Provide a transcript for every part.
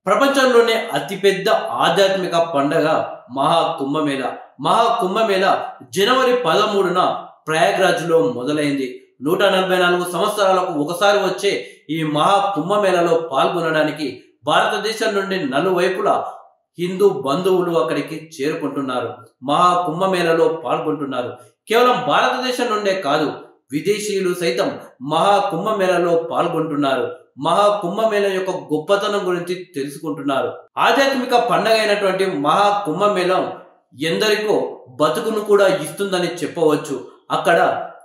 ప్రపంచంలోనే అతిపెద్ద ఆధ్యాత్మిక పండగ మహాకుంభమేళ. మహాకుంభమేళ జనవరి 13న ప్రయాగ్రాజ్‌లో మొదలైంది. 144 సంవత్సరాలకు ఒకసారి వచ్చే ఈ మహాకుంభమేళలో పాల్గొనడానికి భారతదేశం నుండి నలువైపులా హిందూ బంధువులు అక్కడికి చేరుకుంటున్నారు. మహాకుంభమేళలో పాల్గొంటున్నారు. కేవలం భారతదేశం నుండే కాదు, విదేశీయులు సైతం మహాకుంభమేళలో పాల్గొంటున్నారు. మహాకుంభమేళ యొక్క గొప్పతనం గురించి తెలుసుకుంటున్నారు. ఆధ్యాత్మిక పండగ అయినటువంటి మహాకుంభమేళం ఎందరికో బతుకును కూడా ఇస్తుందని చెప్పవచ్చు. అక్కడ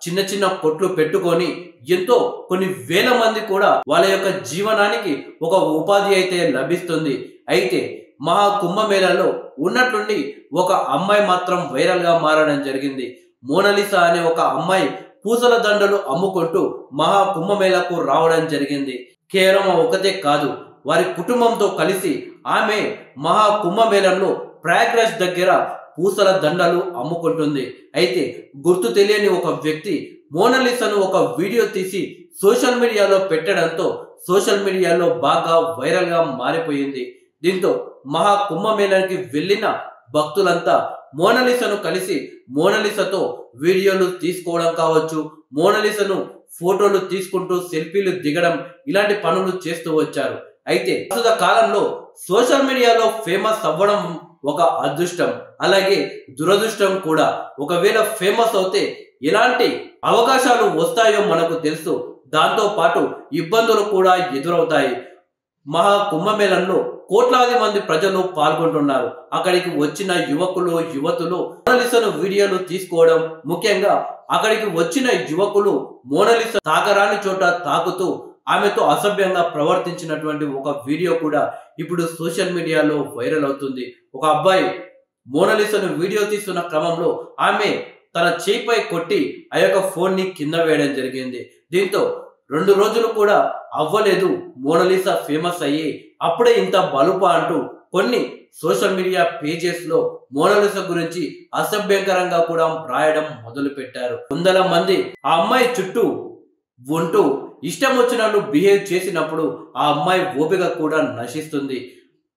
చిన్న చిన్న కొట్లు పెట్టుకొని ఎంతో కొన్ని వేల మంది కూడా వాళ్ళ యొక్క జీవనానికి ఒక ఉపాధి అయితే లభిస్తుంది. అయితే మహాకుంభమేళలో ఉన్నట్లుండి ఒక అమ్మాయి మాత్రం వైరల్ గా మారడం జరిగింది. మోనాలిసా అనే ఒక అమ్మాయి పూసల దండలు అమ్ముకుంటూ మహాకుంభమేళకు రావడం జరిగింది. కేవలం ఒకతే కాదు, వారి కుటుంబంతో కలిసి ఆమె మహాకుంభమేళంలో ప్రయాగ్రాజ్ దగ్గర పూసల దండలు అమ్ముకుంటుంది. అయితే గుర్తు తెలియని ఒక వ్యక్తి మోనాలిసాను ఒక వీడియో తీసి సోషల్ మీడియాలో పెట్టడంతో సోషల్ మీడియాలో బాగా వైరల్ గా మారిపోయింది. దీంతో మహాకుంభమేళానికి వెళ్ళిన భక్తులంతా మోనాలిసాను కలిసి మోనాలిసాతో వీడియోలు తీసుకోవడం కావచ్చు, మోనాలిసాను ఫోటోలు తీసుకుంటూ సెల్ఫీలు దిగడం, ఇలాంటి పనులు చేస్తూ వచ్చారు. అయితే ప్రస్తుత కాలంలో సోషల్ మీడియాలో ఫేమస్ అవ్వడం ఒక అదృష్టం, అలాగే దురదృష్టం కూడా. ఒకవేళ ఫేమస్ అవుతే ఎలాంటి అవకాశాలు వస్తాయో మనకు తెలుసు. దాంతో పాటు ఇబ్బందులు కూడా ఎదురవుతాయి. మహాకుంభమేళంలో కోట్లాది మంది ప్రజలు పాల్గొంటున్నారు. అక్కడికి వచ్చిన యువకులు యువతులు మోనాలిసాను వీడియోలు తీసుకోవడం, ముఖ్యంగా అక్కడికి వచ్చిన యువకులు మోనాలిసా తాకరాని చోట తాకుతూ ఆమెతో అసభ్యంగా ప్రవర్తించినటువంటి ఒక వీడియో కూడా ఇప్పుడు సోషల్ మీడియాలో వైరల్ అవుతుంది. ఒక అబ్బాయి మోనాలిసాను వీడియో తీస్తున్న క్రమంలో ఆమె తన చేయిపై కొట్టి ఆ యొక్క ఫోన్ ని కింద వేయడం జరిగింది. దీంతో 2 రోజులు కూడా అవ్వలేదు మోనాలిసా ఫేమస్ అయ్యి, అప్పుడే ఇంత బలుపా అంటూ కొన్ని సోషల్ మీడియా పేజెస్ లో మోనాలిసా గురించి అసభ్యంకరంగా కూడా రాయడం మొదలు పెట్టారు. వందల మంది ఆ అమ్మాయి చుట్టూ ఉంటూ ఇష్టం వచ్చినట్లు బిహేవ్ చేసినప్పుడు ఆ అమ్మాయి ఓపిక కూడా నశిస్తుంది.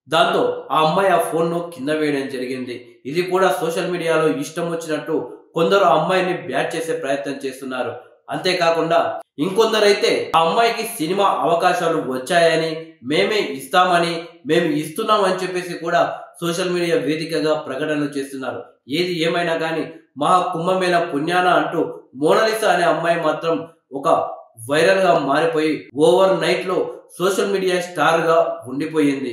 దాంతో ఆ అమ్మాయి ఆ ఫోన్ ను కింద వేయడం జరిగింది. ఇది కూడా సోషల్ మీడియాలో ఇష్టం వచ్చినట్టు కొందరు ఆ అమ్మాయిని బ్యాట్ చేసే ప్రయత్నం చేస్తున్నారు. అంతేకాకుండా ఇంకొందరైతే ఆ అమ్మాయికి సినిమా అవకాశాలు వచ్చాయని, మేమే ఇస్తామని, మేము ఇస్తున్నాం అని చెప్పేసి కూడా సోషల్ మీడియా వేదికగా ప్రకటనలు చేస్తున్నారు. ఏది ఏమైనా కానీ మహాకుంభమేళ పుణ్యాన అంటూ మోనాలిసా అనే అమ్మాయి మాత్రం ఒక వైరల్ గా మారిపోయి ఓవర్ నైట్ లో సోషల్ మీడియా స్టార్ గా ఉండిపోయింది.